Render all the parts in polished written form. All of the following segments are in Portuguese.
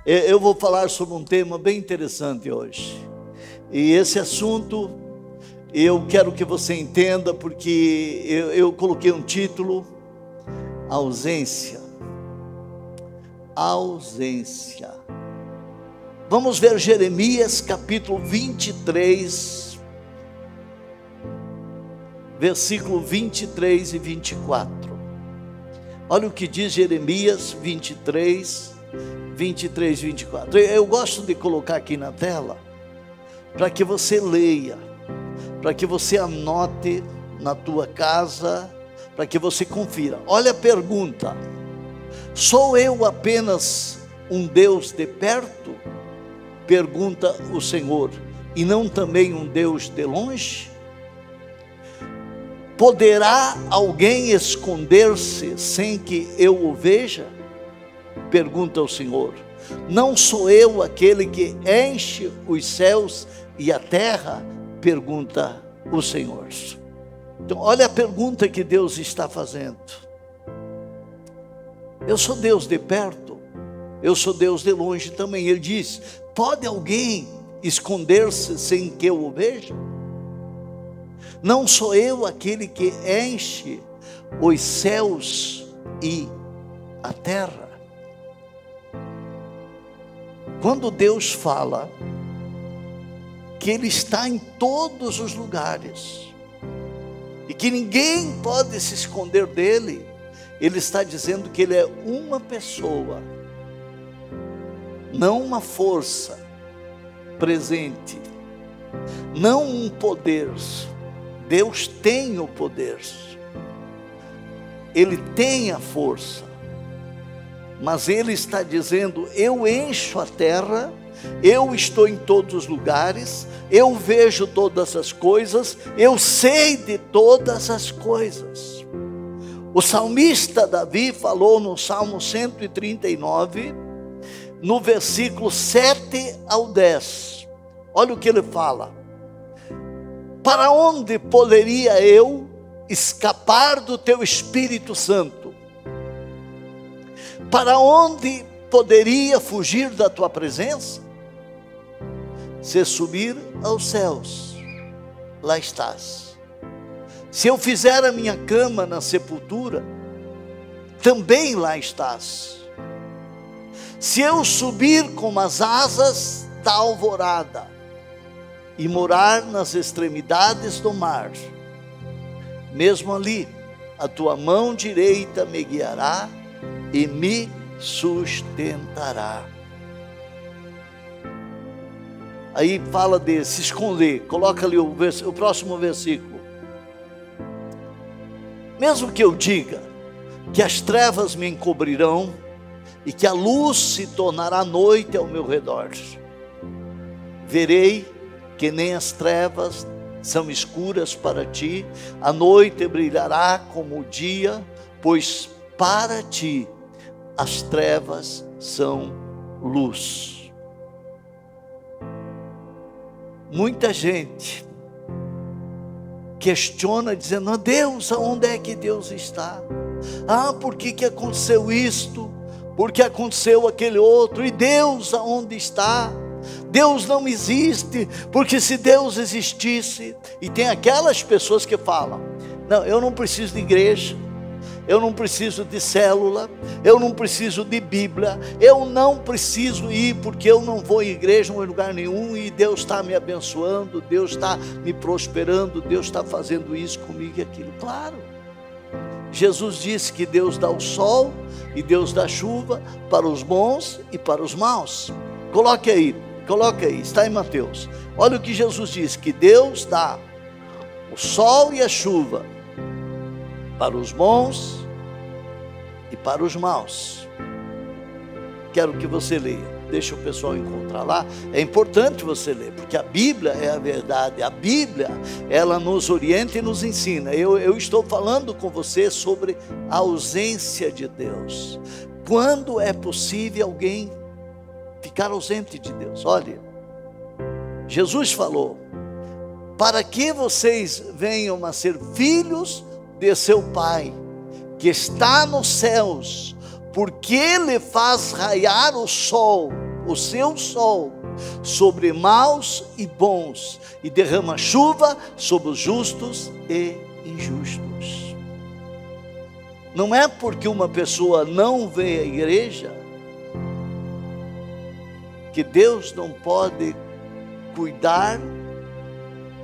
Eu vou falar sobre um tema bem interessante hoje. E esse assunto eu quero que você entenda, porque eu coloquei um título: ausência. Ausência. Vamos ver Jeremias capítulo 23, versículo 23 e 24. Olha o que diz Jeremias 23, 23 e 24. Eu gosto de colocar aqui na tela, para que você leia, para que você anote na tua casa, para que você confira. Olha a pergunta: sou eu apenas um Deus de perto? Pergunta o Senhor, e não também um Deus de longe? Poderá alguém esconder-se sem que eu o veja? Pergunta o Senhor. Não sou eu aquele que enche os céus e a terra? Pergunta o Senhor. Então, olha a pergunta que Deus está fazendo. Eu sou Deus de perto, eu sou Deus de longe também. Ele diz: pode alguém esconder-se sem que eu o veja? Não sou eu aquele que enche os céus e a terra? Quando Deus fala que Ele está em todos os lugares e que ninguém pode se esconder dEle, Ele está dizendo que Ele é uma pessoa, não uma força presente, não um poder. Deus tem o poder, Ele tem a força, mas Ele está dizendo: eu encho a terra, eu estou em todos os lugares, eu vejo todas as coisas, eu sei de todas as coisas. O salmista Davi falou no Salmo 139, no versículo 7 ao 10, olha o que ele fala: para onde poderia eu escapar do teu Espírito Santo? Para onde poderia fugir da tua presença? Se subir aos céus, lá estás. Se eu fizer a minha cama na sepultura, também lá estás. Se eu subir com as asas da alvorada e morar nas extremidades do mar, mesmo ali a tua mão direita me guiará e me sustentará. Aí fala de se esconder. Coloca ali o próximo versículo. Mesmo que eu diga que as trevas me encobrirão e que a luz se tornará noite ao meu redor, verei que nem as trevas são escuras para ti, a noite brilhará como o dia, pois para ti as trevas são luz. Muita gente questiona dizendo: Deus, aonde é que Deus está? Por que aconteceu isto? Por que aconteceu aquele outro? E Deus aonde está? Deus não existe, porque se Deus existisse... E tem aquelas pessoas que falam: não, eu não preciso de igreja, eu não preciso de célula, eu não preciso de Bíblia, eu não preciso ir, porque eu não vou em igreja, não vou em lugar nenhum, e Deus está me abençoando, Deus está me prosperando, Deus está fazendo isso comigo e aquilo. Claro, Jesus disse que Deus dá o sol e Deus dá chuva para os bons e para os maus. Coloque aí, está em Mateus. Olha o que Jesus diz: que Deus dá o sol e a chuva para os bons e para os maus. Quero que você leia, deixa o pessoal encontrar lá. É importante você ler, porque a Bíblia é a verdade. A Bíblia, ela nos orienta e nos ensina. Eu estou falando com você sobre a ausência de Deus. Quando é possível alguém ficar ausente de Deus? Olha, Jesus falou: para que vocês venham a ser filhos de seu Pai, que está nos céus, porque Ele faz raiar o sol o seu sol sobre maus e bons, e derrama chuva sobre os justos e injustos. Não é porque uma pessoa não vem à igreja que Deus não pode cuidar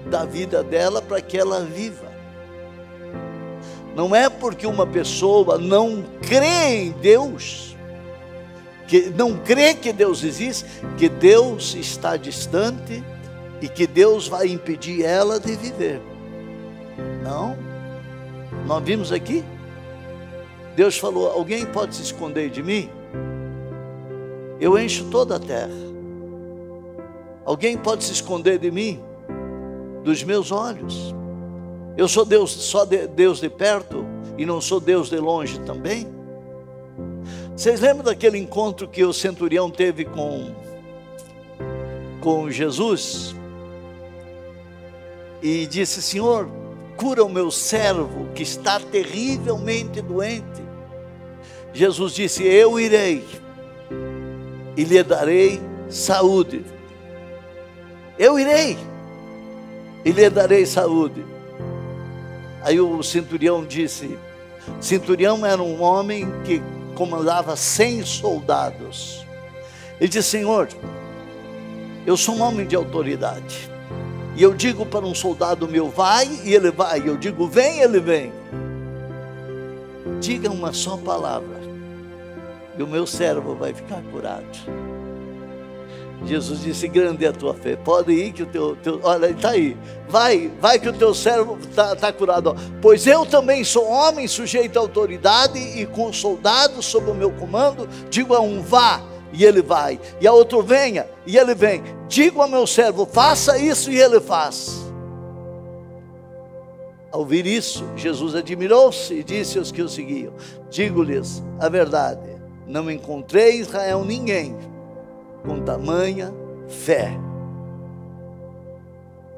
da vida dela para que ela viva. Não é porque uma pessoa não crê em Deus, que não crê que Deus existe, que Deus está distante e que Deus vai impedir ela de viver. Não. Nós vimos aqui, Deus falou: alguém pode se esconder de mim? Eu encho toda a terra. Alguém pode se esconder de mim? Dos meus olhos. Eu sou Deus, só Deus de perto e não sou Deus de longe também? Vocês lembram daquele encontro que o centurião teve com Jesus? E disse: Senhor, cura o meu servo que está terrivelmente doente. Jesus disse: eu irei e lhe darei saúde. Eu irei e lhe darei saúde. Aí o centurião disse, centurião era um homem que comandava 100 soldados. Ele disse: Senhor, eu sou um homem de autoridade, e eu digo para um soldado meu, vai, e ele vai. Eu digo, vem, ele vem. Diga uma só palavra, e o meu servo vai ficar curado. Jesus disse: grande é a tua fé, pode ir que o teu olha, ele está aí, vai que o teu servo está curado. Pois eu também sou homem sujeito à autoridade e com soldados sob o meu comando. Digo a um, vá, e ele vai, e a outro, venha, e ele vem. Digo ao meu servo, faça isso, e ele faz. Ao ouvir isso, Jesus admirou-se e disse aos que o seguiam: digo-lhes a verdade, não encontrei em Israel ninguém com tamanha fé.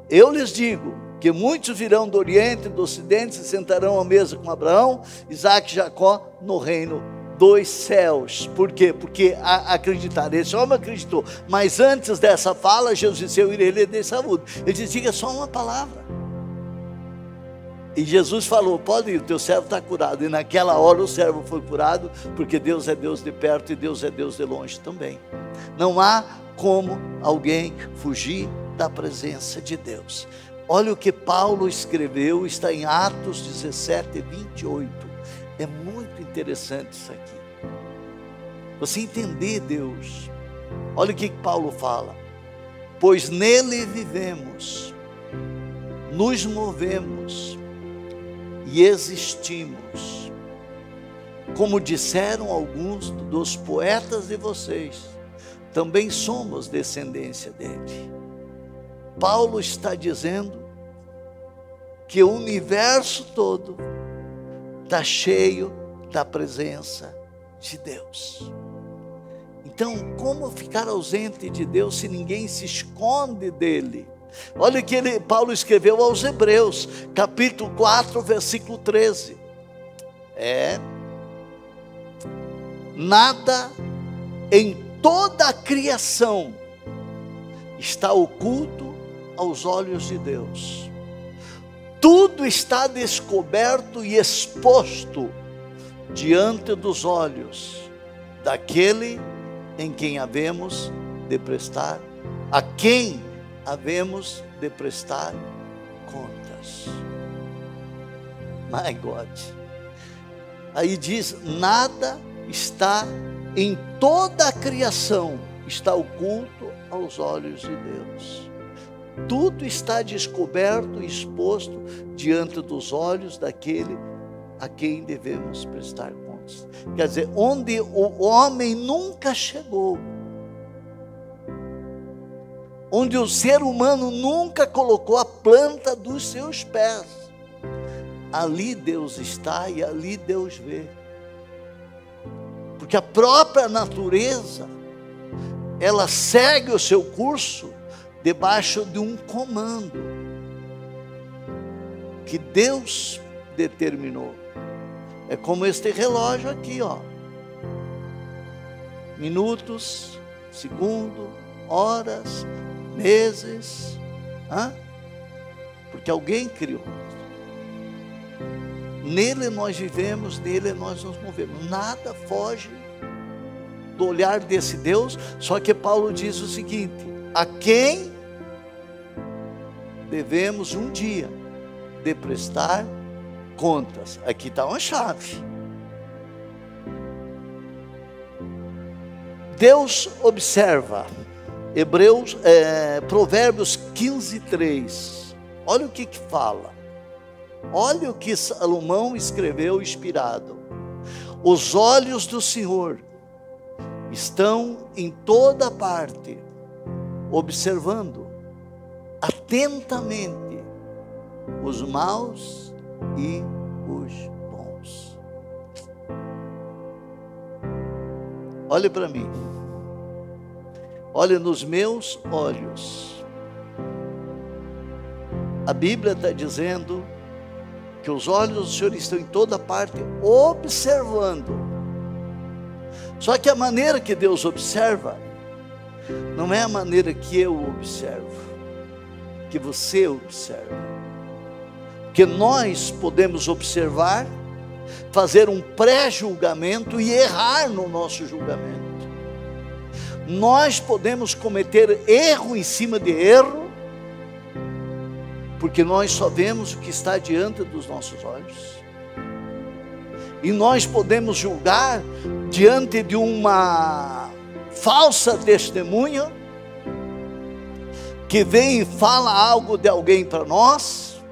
Eu lhes digo que muitos virão do Oriente e do Ocidente, se sentarão à mesa com Abraão, Isaque e Jacó no reino dos céus. Por quê? Porque acreditaram. Esse homem acreditou, mas antes dessa fala, Jesus disse: eu irei lhe dar saúde. Ele disse: diga só uma palavra. E Jesus falou: pode ir, o teu servo está curado. E naquela hora o servo foi curado, porque Deus é Deus de perto e Deus é Deus de longe também. Não há como alguém fugir da presença de Deus. Olha o que Paulo escreveu, está em Atos 17, 28. É muito interessante isso aqui. Você entender Deus. Olha o que Paulo fala: pois nele vivemos, nos movemos e existimos, como disseram alguns dos poetas de vocês, também somos descendência dele. Paulo está dizendo que o universo todo está cheio da presença de Deus. Então, como ficar ausente de Deus se ninguém se esconde dele? Olha o que Paulo escreveu aos Hebreus, capítulo 4, versículo 13. Nada em toda a criação está oculto aos olhos de Deus. Tudo está descoberto e exposto diante dos olhos daquele em quem havemos de prestar, a quem havemos de prestar contas. My God. Aí diz: nada está em toda a criação está oculto aos olhos de Deus. Tudo está descoberto e exposto diante dos olhos daquele a quem devemos prestar contas. Quer dizer, onde o homem nunca chegou, onde o ser humano nunca colocou a planta dos seus pés, ali Deus está e ali Deus vê. Porque a própria natureza, ela segue o seu curso debaixo de um comando que Deus determinou. É como este relógio aqui, ó. Minutos, segundo, horas, meses, porque alguém criou. Nele nós vivemos, nele nós nos movemos. Nada foge do olhar desse Deus. Só que Paulo diz o seguinte: a quem devemos um dia de prestar contas. Aqui está uma chave. Deus observa. Provérbios 15:3. Olha o que fala. Olha o que Salomão escreveu inspirado. Os olhos do Senhor estão em toda parte, observando atentamente os maus e os bons. Olhe para mim. Olhe nos meus olhos. A Bíblia está dizendo que os olhos do Senhor estão em toda parte, observando. Só que a maneira que Deus observa não é a maneira que eu observo, que você observa. Porque nós podemos observar, fazer um pré-julgamento e errar no nosso julgamento. Nós podemos cometer erro em cima de erro, porque nós só vemos o que está diante dos nossos olhos. E nós podemos julgar diante de uma falsa testemunha, que vem e fala algo de alguém para nós,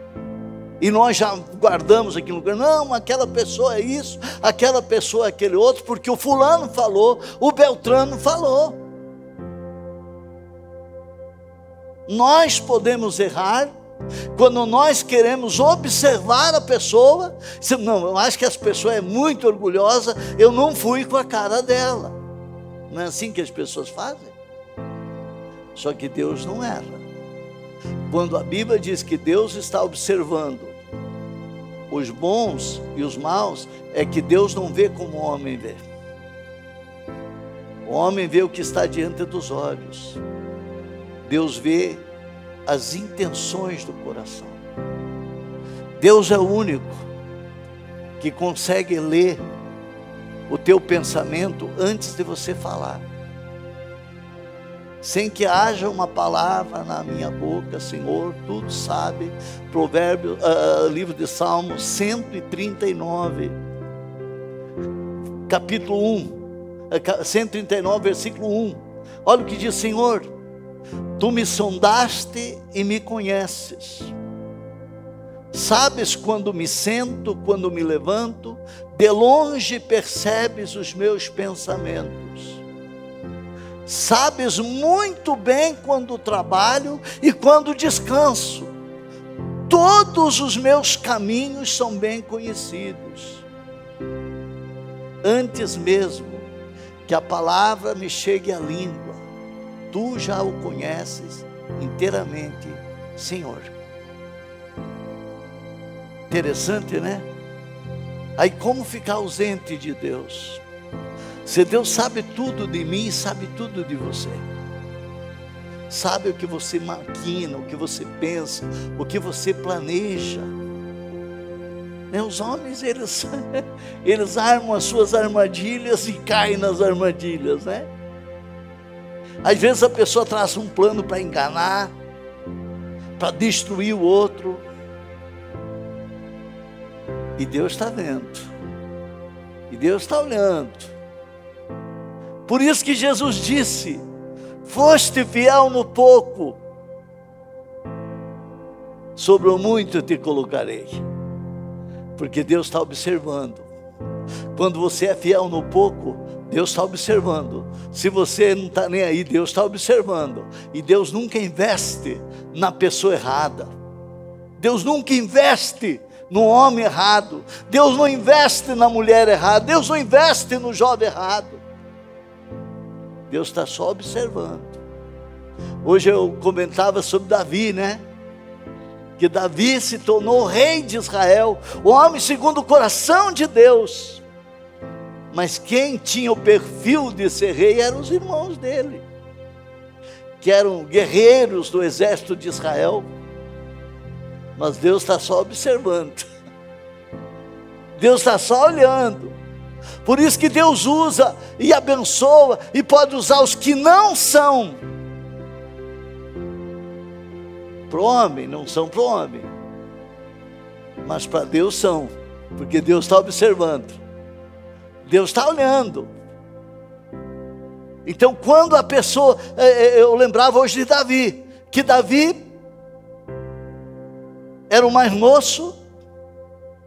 e nós já guardamos aqui no lugar. Não, aquela pessoa é isso, aquela pessoa é aquele outro, porque o fulano falou, o Beltrano falou. Nós podemos errar quando nós queremos observar a pessoa. Não, eu acho que essa pessoa é muito orgulhosa, eu não fui com a cara dela. Não é assim que as pessoas fazem? Só que Deus não erra. Quando a Bíblia diz que Deus está observando os bons e os maus, é que Deus não vê como o homem vê. O homem vê o que está diante dos olhos. Deus vê as intenções do coração. Deus é o único que consegue ler o teu pensamento antes de você falar, sem que haja uma palavra na minha boca. Senhor, tudo sabe. Livro de Salmos 139, capítulo 139, versículo 1. Olha o que diz: Senhor, Tu me sondaste e me conheces. Sabes quando me sento, quando me levanto, de longe percebes os meus pensamentos. Sabes muito bem quando trabalho e quando descanso. Todos os meus caminhos são bem conhecidos. Antes mesmo que a palavra me chegue à língua, Tu já o conheces inteiramente, Senhor. Interessante, né? Aí como ficar ausente de Deus? Se Deus sabe tudo de mim, sabe tudo de você. Sabe o que você maquina, o que você pensa, o que você planeja. Os homens, eles armam as suas armadilhas e caem nas armadilhas, né? Às vezes a pessoa traça um plano para enganar, para destruir o outro. E Deus está vendo. E Deus está olhando. Por isso que Jesus disse: foste fiel no pouco, sobre o muito te colocarei. Porque Deus está observando. Quando você é fiel no pouco, Deus está observando. Se você não está nem aí, Deus está observando. E Deus nunca investe na pessoa errada. Deus nunca investe no homem errado. Deus não investe na mulher errada. Deus não investe no jovem errado. Deus está só observando. Hoje eu comentava sobre Davi, né? Que Davi se tornou rei de Israel, o homem segundo o coração de Deus. Mas quem tinha o perfil de ser rei eram os irmãos dele. que eram guerreiros do exército de Israel, mas Deus está só observando, Deus está só olhando. Por isso que Deus usa e abençoa, e pode usar os que não são para o homem, não são para o homem, mas para Deus são, porque Deus está observando, Deus está olhando. Então quando a pessoa, eu lembrava hoje de Davi, que Davi era o mais moço,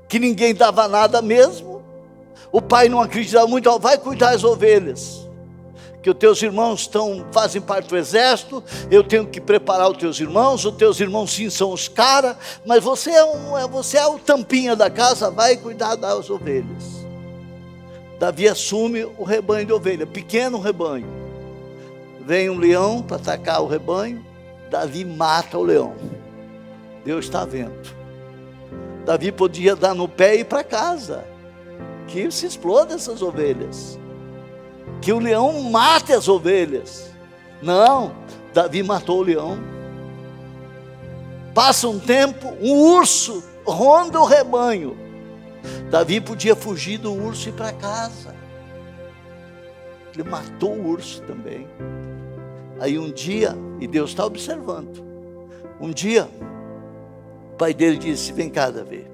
que ninguém dava nada mesmo, o pai não acreditava muito, vai cuidar das ovelhas, que os teus irmãos fazem parte do exército, eu tenho que preparar os teus irmãos sim são os caras, mas você é o tampinha da casa, vai cuidar das ovelhas. Davi assume o rebanho de ovelha, pequeno rebanho, vem um leão para atacar o rebanho, Davi mata o leão. Deus está vendo. Davi podia dar no pé e ir para casa, que se exploda essas ovelhas, que o leão mate as ovelhas. Não, Davi matou o leão. Passa um tempo, um urso ronda o rebanho, Davi podia fugir do urso e ir para casa, ele matou o urso também. Aí um dia, e Deus está observando, um dia o pai dele disse: vem cá, Davi,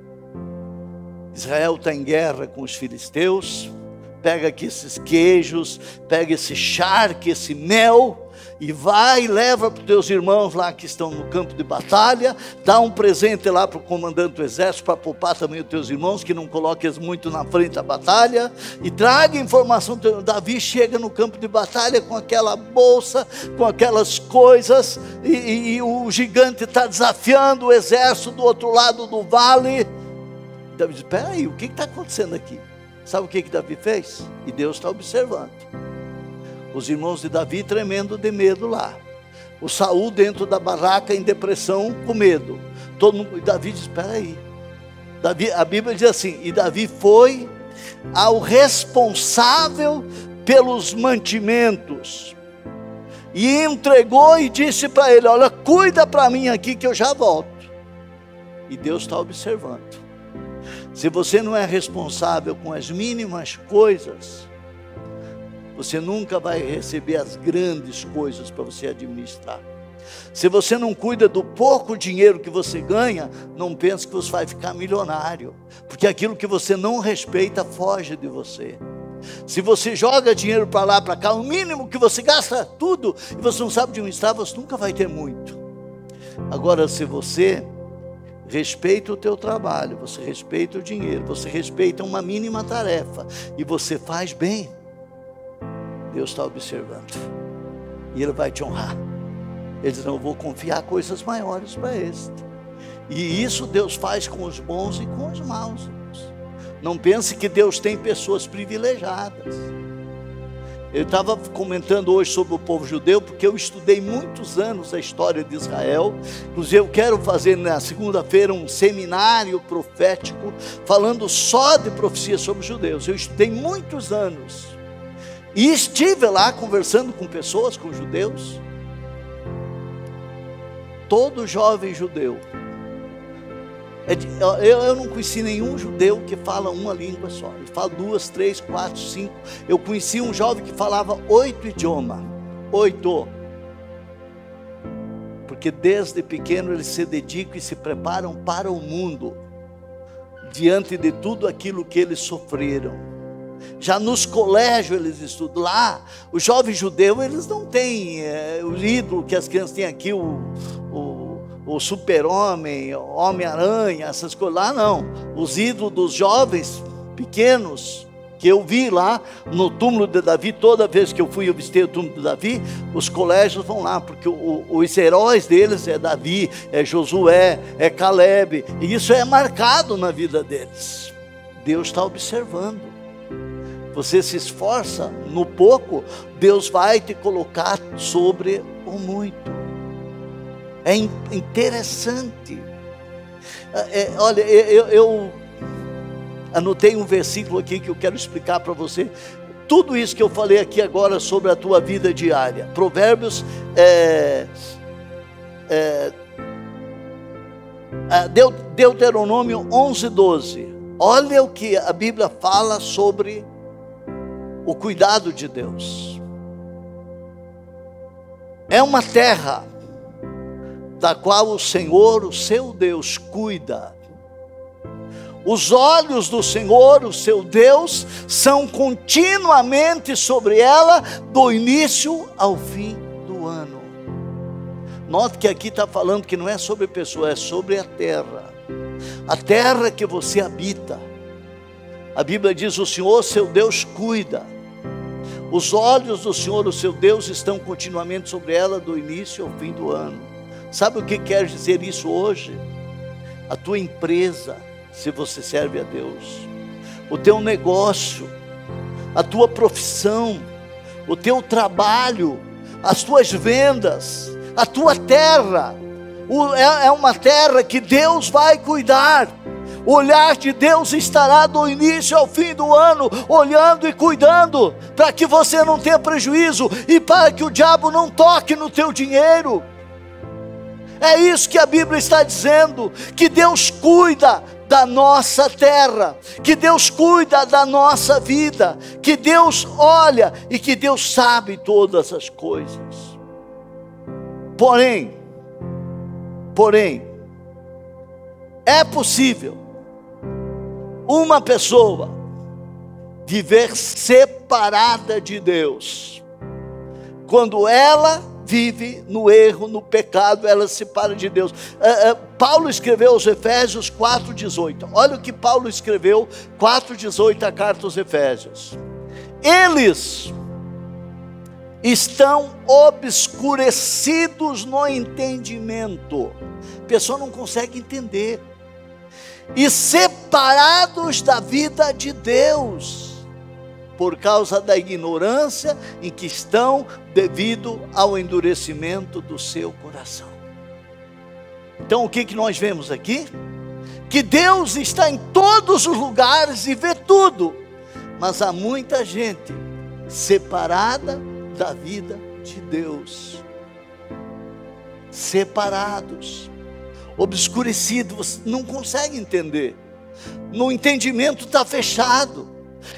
Israel está em guerra com os filisteus, pega aqui esses queijos, pega esse charque, esse mel, e vai e leva para os teus irmãos lá que estão no campo de batalha, dá um presente lá para o comandante do exército, para poupar também os teus irmãos, que não coloquem eles muito na frente da batalha, e traga informação. Davi chega no campo de batalha com aquela bolsa, com aquelas coisas, e o gigante está desafiando o exército do outro lado do vale. Davi diz: espera aí, o que está acontecendo aqui? Sabe o que Davi fez? E Deus está observando. Os irmãos de Davi tremendo de medo lá. O Saul dentro da barraca em depressão com medo. Todo mundo, e Davi diz: espera aí. A Bíblia diz assim: e Davi foi ao responsável pelos mantimentos e entregou e disse para ele: olha, cuida para mim aqui que eu já volto. E Deus está observando. Se você não é responsável com as mínimas coisas, você nunca vai receber as grandes coisas para você administrar. Se você não cuida do pouco dinheiro que você ganha, não pense que você vai ficar milionário, porque aquilo que você não respeita foge de você. Se você joga dinheiro para lá, para cá, o mínimo que você gasta tudo, e você não sabe administrar, você nunca vai ter muito. Agora, se você respeita o teu trabalho, você respeita o dinheiro, você respeita uma mínima tarefa, e você faz bem, Deus está observando, e Ele vai te honrar. Ele diz: não, eu vou confiar coisas maiores para este. E isso Deus faz com os bons e com os maus. Não pense que Deus tem pessoas privilegiadas. Eu estava comentando hoje sobre o povo judeu, porque eu estudei muitos anos a história de Israel. Inclusive eu quero fazer na segunda-feira um seminário profético, falando só de profecia sobre os judeus. Eu estudei muitos anos, e estive lá conversando com pessoas, com judeus. Todo jovem judeu, eu não conheci nenhum judeu que fala uma língua só. Ele fala 2, 3, 4, 5. Eu conheci um jovem que falava 8 idiomas. 8. Porque desde pequeno eles se dedicam e se preparam para o mundo, diante de tudo aquilo que eles sofreram. Já nos colégios eles estudam. Lá, os jovens judeus, eles não têm o ídolo que as crianças têm aqui, o super-homem, Homem-Aranha, essas coisas. Lá não. Os ídolos dos jovens pequenos, que eu vi lá no túmulo de Davi, toda vez que eu fui, eu visitei o túmulo de Davi, os colégios vão lá, porque os heróis deles é Davi, é Josué, é Caleb, e isso é marcado na vida deles. Deus está observando. Você se esforça no pouco, Deus vai te colocar sobre o muito. É interessante. Olha, eu anotei um versículo aqui que eu quero explicar para você. tudo isso que eu falei aqui agora sobre a tua vida diária. Provérbios, Deuteronômio 11:12. Olha o que a Bíblia fala sobre o cuidado de Deus. É uma terra da qual o Senhor, o seu Deus, cuida. Os olhos do Senhor, o seu Deus, são continuamente sobre ela, do início ao fim do ano. Note que aqui está falando que não é sobre pessoa, é sobre a terra. A terra que você habita. A Bíblia diz: o Senhor, seu Deus, cuida. Os olhos do Senhor, o seu Deus, estão continuamente sobre ela, do início ao fim do ano. Sabe o que quer dizer isso hoje? A tua empresa, se você serve a Deus, o teu negócio, a tua profissão, o teu trabalho, as tuas vendas, a tua terra, é uma terra que Deus vai cuidar. O olhar de Deus estará do início ao fim do ano, olhando e cuidando, para que você não tenha prejuízo, e para que o diabo não toque no teu dinheiro. É isso que a Bíblia está dizendo, que Deus cuida da nossa terra, que Deus cuida da nossa vida, que Deus olha e que Deus sabe todas as coisas. Porém, é possível uma pessoa viver separada de Deus. Quando ela vive no erro, no pecado, ela se separa de Deus. Paulo escreveu aos Efésios 4:18. Olha o que Paulo escreveu, 4:18, a carta aos Efésios. Eles estão obscurecidos no entendimento. A pessoa não consegue entender. E separados da vida de Deus, por causa da ignorância em que estão, devido ao endurecimento do seu coração. Então o que nós vemos aqui? Que Deus está em todos os lugares e vê tudo, mas há muita gente separada da vida de Deus, separados, obscurecidos, você não consegue entender, no entendimento está fechado,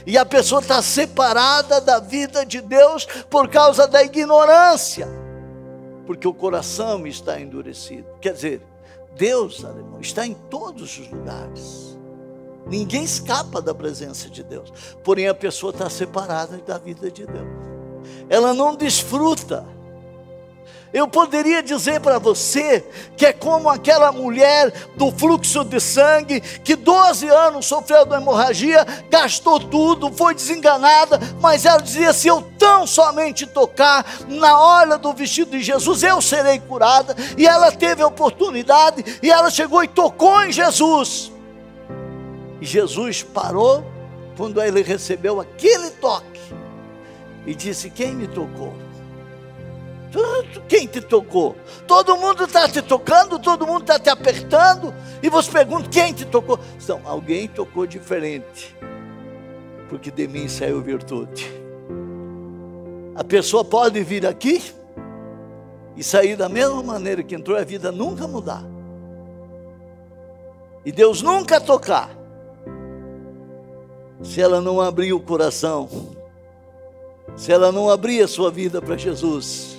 e a pessoa está separada da vida de Deus por causa da ignorância, porque o coração está endurecido. Quer dizer, Deus, alemão, está em todos os lugares, ninguém escapa da presença de Deus, porém a pessoa está separada da vida de Deus, ela não desfruta. Eu poderia dizer para você que é como aquela mulher do fluxo de sangue, que 12 anos sofreu de hemorragia, gastou tudo, foi desenganada, mas ela dizia: se eu tão somente tocar na orla do vestido de Jesus, eu serei curada. E ela teve a oportunidade, e ela chegou e tocou em Jesus. E Jesus parou quando ele recebeu aquele toque e disse: quem me tocou? Quem te tocou? Todo mundo está te tocando, todo mundo está te apertando, e você pergunta: quem te tocou? Então, alguém tocou diferente, porque de mim saiu virtude. A pessoa pode vir aqui e sair da mesma maneira que entrou, a vida nunca mudar, e Deus nunca tocar, se ela não abrir o coração, se ela não abrir a sua vida para Jesus,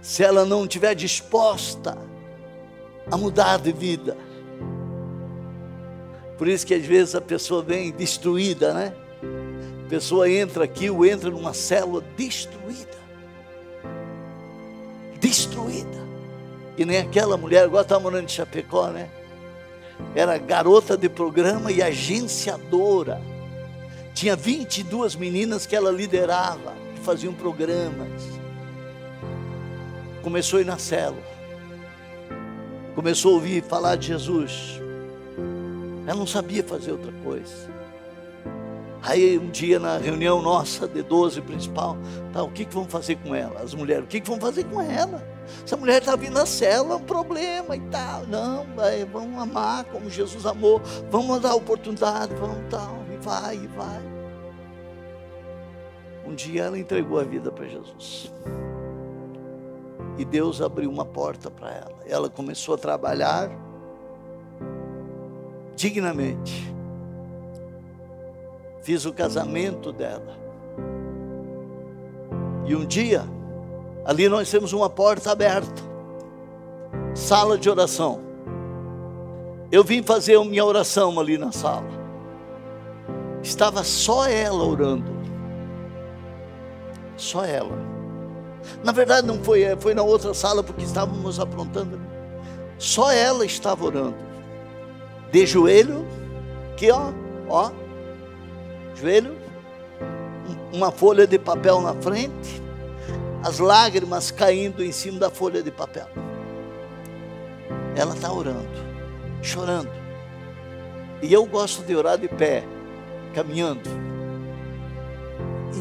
se ela não estiver disposta a mudar de vida. Por isso que às vezes a pessoa vem destruída, né? A pessoa entra aqui, ou entra numa célula destruída. E nem aquela mulher, agora está morando em Chapecó, né? Era garota de programa e agenciadora. Tinha 22 meninas que ela liderava, que faziam programas. Começou a ir na célula, começou a ouvir falar de Jesus. Ela não sabia fazer outra coisa. Aí um dia na reunião nossa de 12 principal, tá, o que vamos fazer com ela? As mulheres, o que vamos fazer com ela? Essa mulher está vindo na célula, é um problema e tal. Não, vamos amar como Jesus amou, vamos dar oportunidade, vamos tal, e vai. Um dia ela entregou a vida para Jesus. E Deus abriu uma porta para ela. Ela começou a trabalhar dignamente. Fiz o casamento dela. E um dia, ali nós temos uma porta aberta. Sala de oração. Eu vim fazer a minha oração ali na sala. Estava só ela orando. Só ela. Na verdade não foi, foi na outra sala porque estávamos aprontando. Só ela estava orando. De joelho, aqui ó, joelho, uma folha de papel na frente, as lágrimas caindo em cima da folha de papel. Ela está orando, chorando. E eu gosto de orar de pé, caminhando.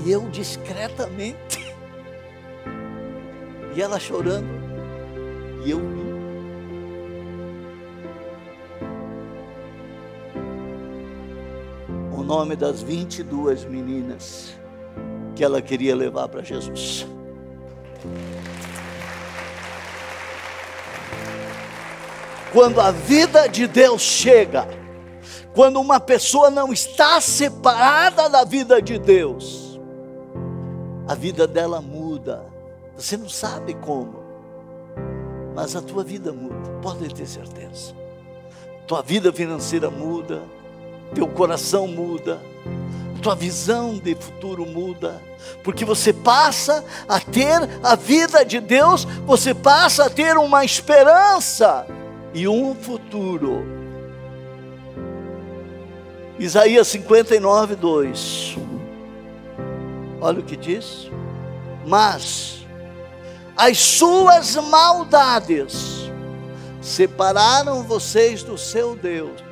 E eu discretamente, e ela chorando, e eu vi. O nome das 22 meninas que ela queria levar para Jesus. Quando a vida de Deus chega, quando uma pessoa não está separada da vida de Deus, a vida dela muda. Você não sabe como, mas a tua vida muda, pode ter certeza. Tua vida financeira muda, teu coração muda, tua visão de futuro muda, porque você passa a ter a vida de Deus, você passa a ter uma esperança e um futuro. Isaías 59, 2. Olha o que diz. Mas as suas maldades separaram vocês do seu Deus,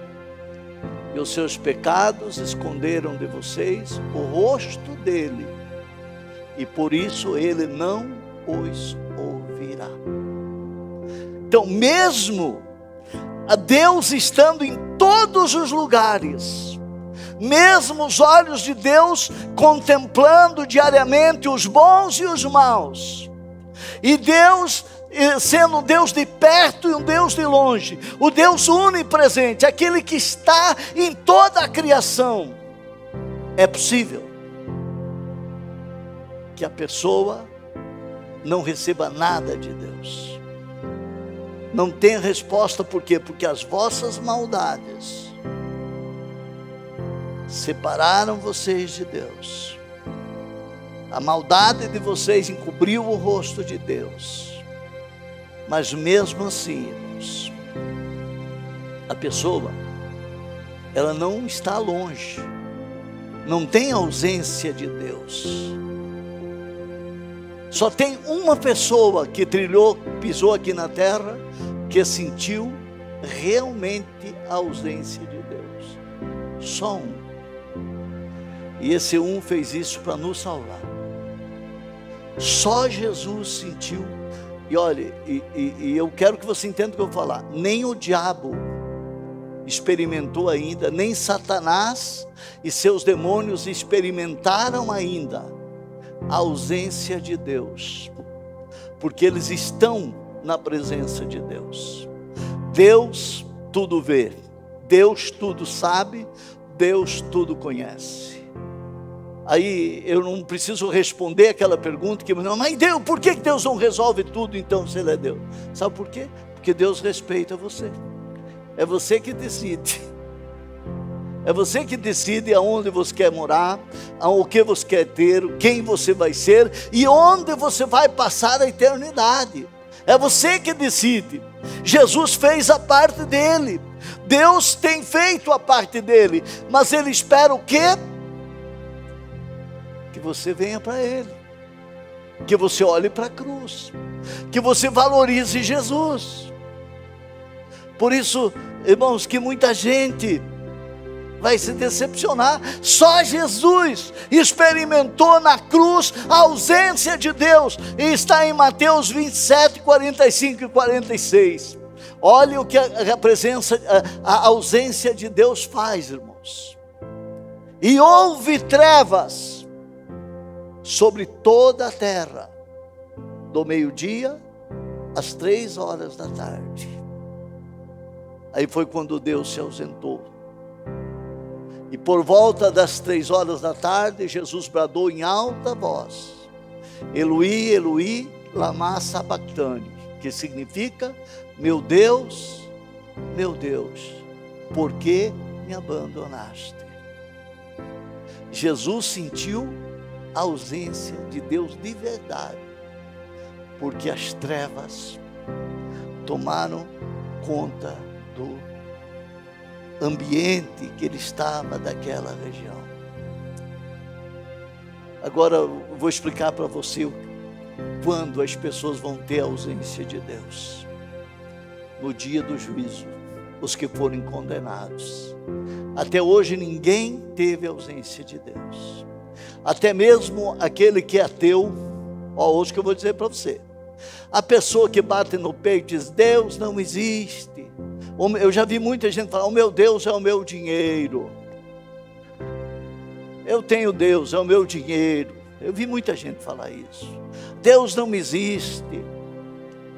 e os seus pecados esconderam de vocês o rosto dele, e por isso ele não os ouvirá. Então, mesmo a Deus estando em todos os lugares, mesmo os olhos de Deus contemplando diariamente os bons e os maus, e Deus sendo um Deus de perto e um Deus de longe, o Deus onipresente, aquele que está em toda a criação, é possível que a pessoa não receba nada de Deus, não tem resposta. Por quê? Porque as vossas maldades separaram vocês de Deus. A maldade de vocês encobriu o rosto de Deus. Mas mesmo assim, irmãos, a pessoa, ela não está longe, não tem ausência de Deus. Só tem uma pessoa que pisou aqui na terra, que sentiu realmente a ausência de Deus. Só um. E esse um fez isso para nos salvar. Só Jesus sentiu. E olha, e eu quero que você entenda o que eu vou falar. Nem o diabo experimentou ainda, nem Satanás e seus demônios experimentaram ainda a ausência de Deus, porque eles estão na presença de Deus. Deus tudo vê, Deus tudo sabe, Deus tudo conhece. Aí eu não preciso responder aquela pergunta que, mas Deus, por que Deus não resolve tudo então se Ele é Deus? Sabe por quê? Porque Deus respeita você. É você que decide. É você que decide aonde você quer morar, o que você quer ter, quem você vai ser e onde você vai passar a eternidade. É você que decide. Jesus fez a parte dele. Deus tem feito a parte dele. Mas Ele espera o quê? Que você venha para Ele, que você olhe para a cruz, que você valorize Jesus. Por isso, irmãos, que muita gente vai se decepcionar. Só Jesus experimentou na cruz a ausência de Deus, e está em Mateus 27, 45 e 46. Olha o que a ausência de Deus faz, irmãos. E houve trevas sobre toda a terra, do meio-dia às 3 horas da tarde. Aí foi quando Deus se ausentou. E por volta das 3 horas da tarde, Jesus bradou em alta voz: Eloi, Eloi, lama sabachthani, que significa: meu Deus, por que me abandonaste? Jesus sentiu a ausência de Deus de verdade, porque as trevas tomaram conta do ambiente que ele estava daquela região. Agora eu vou explicar para você quando as pessoas vão ter a ausência de Deus: no dia do juízo, os que forem condenados. Até hoje ninguém teve ausência de Deus, até mesmo aquele que é ateu. Hoje que eu vou dizer para você, a pessoa que bate no peito e diz: Deus não existe. Eu já vi muita gente falar: o meu Deus é o meu dinheiro, eu tenho Deus, é o meu dinheiro. Eu vi muita gente falar isso. Deus não existe.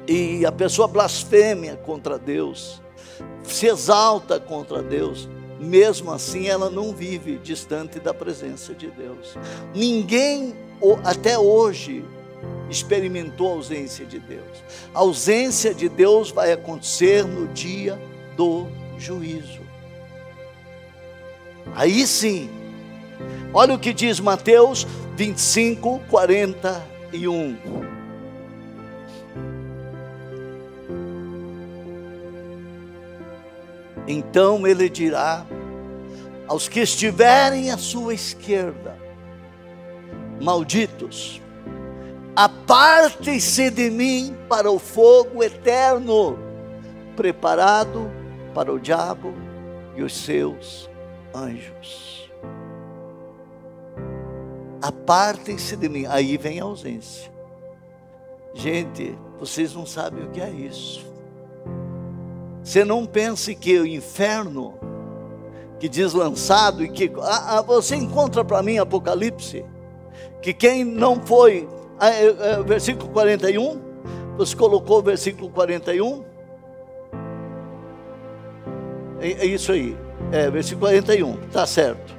E a pessoa blasfêmia contra Deus, se exalta contra Deus. Mesmo assim ela não vive distante da presença de Deus. Ninguém até hoje experimentou a ausência de Deus. A ausência de Deus vai acontecer no dia do juízo. Aí sim, olha o que diz Mateus 25, 41. Então ele dirá aos que estiverem à sua esquerda: malditos, apartem-se de mim para o fogo eterno, preparado para o diabo e os seus anjos. Apartem-se de mim. Aí vem a ausência. Gente, vocês não sabem o que é isso. Você não pense que o inferno, que diz lançado, e que você encontra para mim Apocalipse, que quem não foi, versículo 41, você colocou o versículo 41, é isso aí, versículo 41, está certo.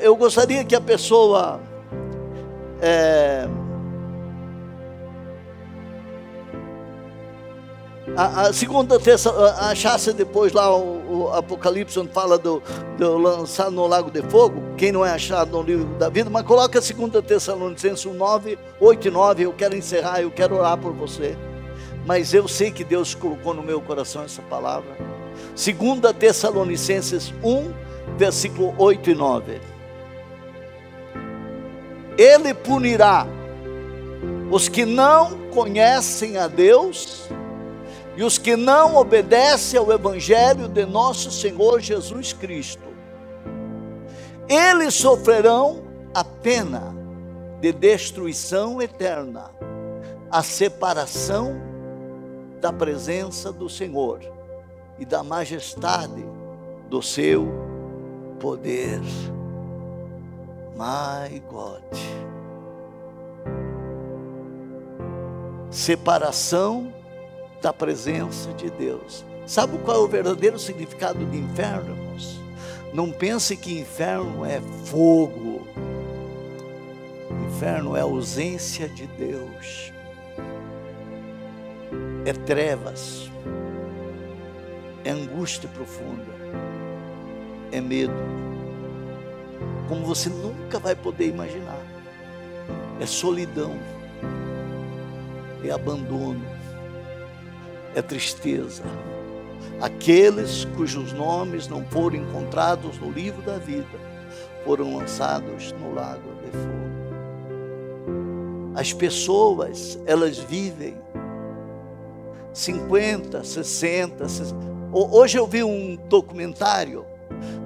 Eu gostaria que a pessoa a segunda terça, achasse depois lá o Apocalipse, onde fala do lançado no lago de fogo. Quem não é achado no livro da vida, mas coloca a segunda Tessalonicenses 9, 8 e 9. Eu quero encerrar, eu quero orar por você, mas eu sei que Deus colocou no meu coração essa palavra. Segunda Tessalonicenses 1, versículo 8 e 9. Ele punirá os que não conhecem a Deus e os que não obedecem ao Evangelho de nosso Senhor Jesus Cristo. Eles sofrerão a pena de destruição eterna, a separação da presença do Senhor e da majestade do seu poder. My God. Separação da presença de Deus. Sabe qual é o verdadeiro significado de inferno, irmãos? Não pense que inferno é fogo. Inferno é ausência de Deus, é trevas, é angústia profunda, é medo, como você nunca vai poder imaginar. É solidão, é abandono, é tristeza. Aqueles cujos nomes não foram encontrados no livro da vida foram lançados no lago de fogo. As pessoas, elas vivem 50, 60, 60. Hoje eu vi um documentário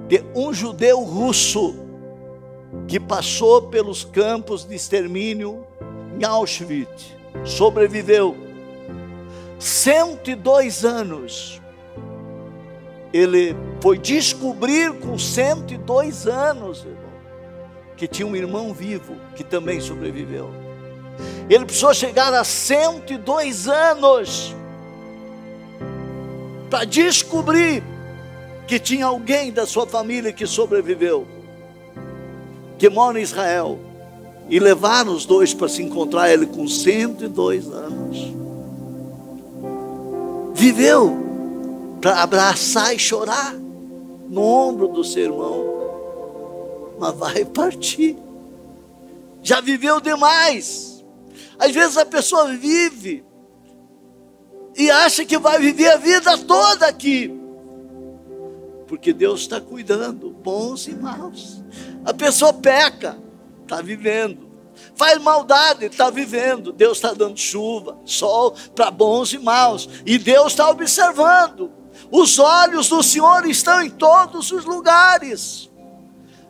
de um judeu russo que passou pelos campos de extermínio em Auschwitz, sobreviveu 102 anos. Ele foi descobrir com 102 anos, irmão, que tinha um irmão vivo que também sobreviveu. Ele precisou chegar a 102 anos para descobrir que tinha alguém da sua família que sobreviveu, que mora em Israel. E levaram os dois para se encontrar, ele com 102 anos. Viveu para abraçar e chorar no ombro do seu irmão, mas vai partir. Já viveu demais. Às vezes a pessoa vive e acha que vai viver a vida toda aqui, porque Deus está cuidando, bons e maus. A pessoa peca, está vivendo. Faz maldade, está vivendo. Deus está dando chuva, sol para bons e maus, e Deus está observando. Os olhos do Senhor estão em todos os lugares.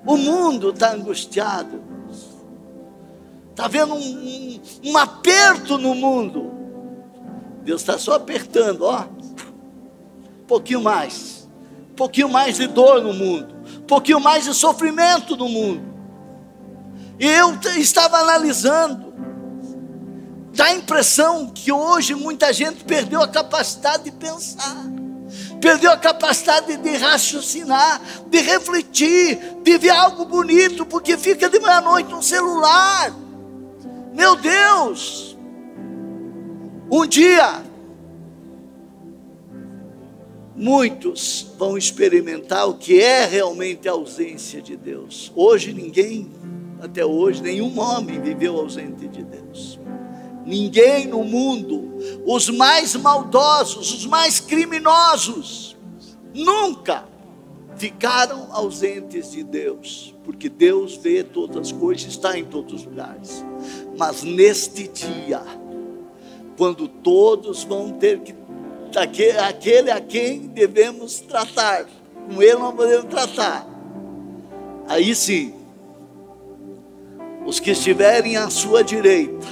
O mundo está angustiado, está vendo um aperto no mundo. Deus está só apertando, ó, um pouquinho mais de dor no mundo, um pouquinho mais de sofrimento no mundo. E eu estava analisando, dá a impressão que hoje muita gente perdeu a capacidade de pensar, perdeu a capacidade de raciocinar, de refletir, de ver algo bonito, porque fica de meia-noite no celular. Meu Deus! Um dia, muitos vão experimentar o que é realmente a ausência de Deus. Hoje até hoje, nenhum homem viveu ausente de Deus. Ninguém no mundo, os mais maldosos, os mais criminosos, nunca ficaram ausentes de Deus, porque Deus vê todas as coisas, está em todos os lugares. Mas neste dia, quando todos vão ter que, aquele a quem devemos tratar, com ele não podemos tratar, aí sim, os que estiverem à sua direita,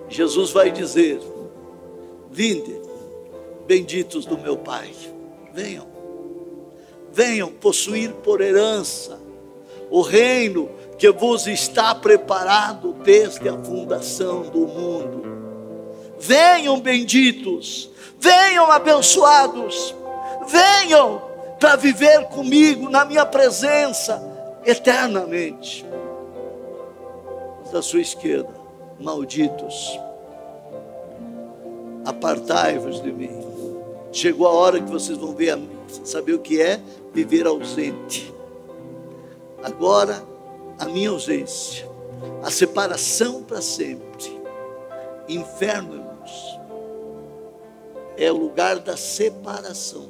Jesus vai dizer: vinde, benditos do meu Pai, venham possuir por herança o reino que vos está preparado desde a fundação do mundo. Venham benditos, venham abençoados, venham para viver comigo na minha presença eternamente. Da sua esquerda, malditos, apartai-vos de mim. Chegou a hora que vocês vão saber o que é viver ausente. Agora, a minha ausência, a separação para sempre. Inferno, irmãos, é o lugar da separação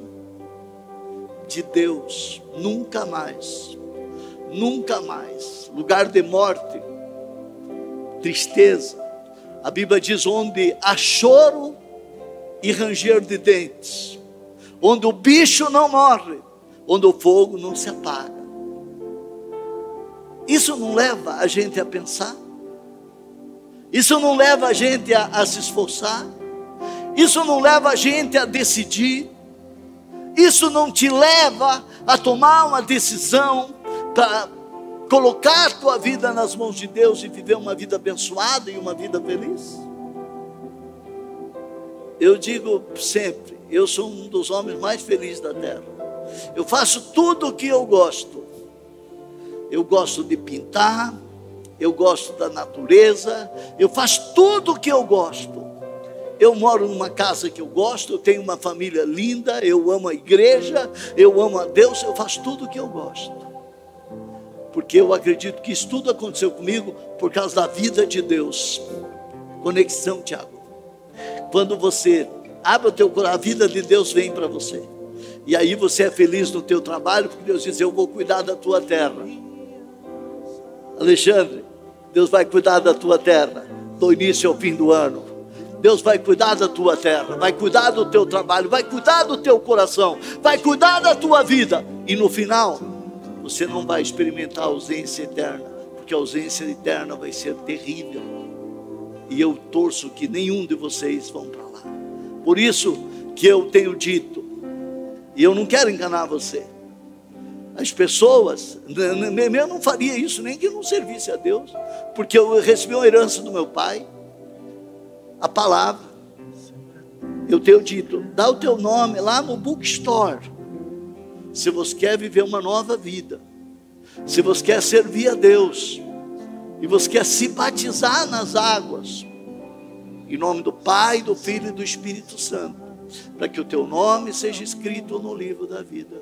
de Deus. Nunca mais, lugar de morte, tristeza. A Bíblia diz: onde há choro e ranger de dentes, onde o bicho não morre, onde o fogo não se apaga. Isso não leva a gente a pensar? Isso não leva a gente a se esforçar? Isso não leva a gente a decidir? Isso não te leva a tomar uma decisão para colocar a tua vida nas mãos de Deus e viver uma vida abençoada e uma vida feliz? Eu digo sempre, eu sou um dos homens mais felizes da terra. Eu faço tudo o que eu gosto. Eu gosto de pintar, eu gosto da natureza, eu faço tudo o que eu gosto. Eu moro numa casa que eu gosto, eu tenho uma família linda, eu amo a igreja, eu amo a Deus, eu faço tudo o que eu gosto. Porque eu acredito que isso tudo aconteceu comigo por causa da vida de Deus. Conexão, Tiago. Quando você abre o teu coração, a vida de Deus vem para você. E aí você é feliz no teu trabalho, porque Deus diz: eu vou cuidar da tua terra. Alexandre, Deus vai cuidar da tua terra, do início ao fim do ano. Deus vai cuidar da tua terra, vai cuidar do teu trabalho, vai cuidar do teu coração, vai cuidar da tua vida. E no final, você não vai experimentar a ausência eterna, porque a ausência eterna vai ser terrível. E eu torço que nenhum de vocês vão para lá. Por isso que eu tenho dito, e eu não quero enganar você, As pessoas, eu não faria isso nem que eu não servisse a Deus, porque eu recebi uma herança do meu pai, a palavra. Eu tenho dito, dá o teu nome lá no bookstore, se você quer viver uma nova vida, se você quer servir a Deus, e você quer se batizar nas águas, em nome do Pai, do Filho e do Espírito Santo, para que o teu nome seja escrito no livro da vida.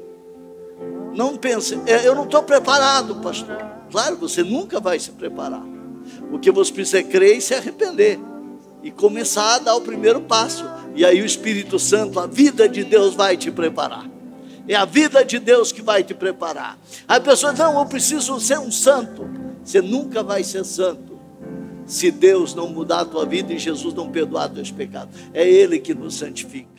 Não pense, eu não estou preparado, pastor. Claro, você nunca vai se preparar. O que você precisa é crer e se arrepender, e começar a dar o primeiro passo. E aí o Espírito Santo, a vida de Deus vai te preparar. É a vida de Deus que vai te preparar. Aí a pessoa diz, não, eu preciso ser um santo. Você nunca vai ser santo se Deus não mudar a tua vida e Jesus não perdoar teus pecados. É Ele que nos santifica.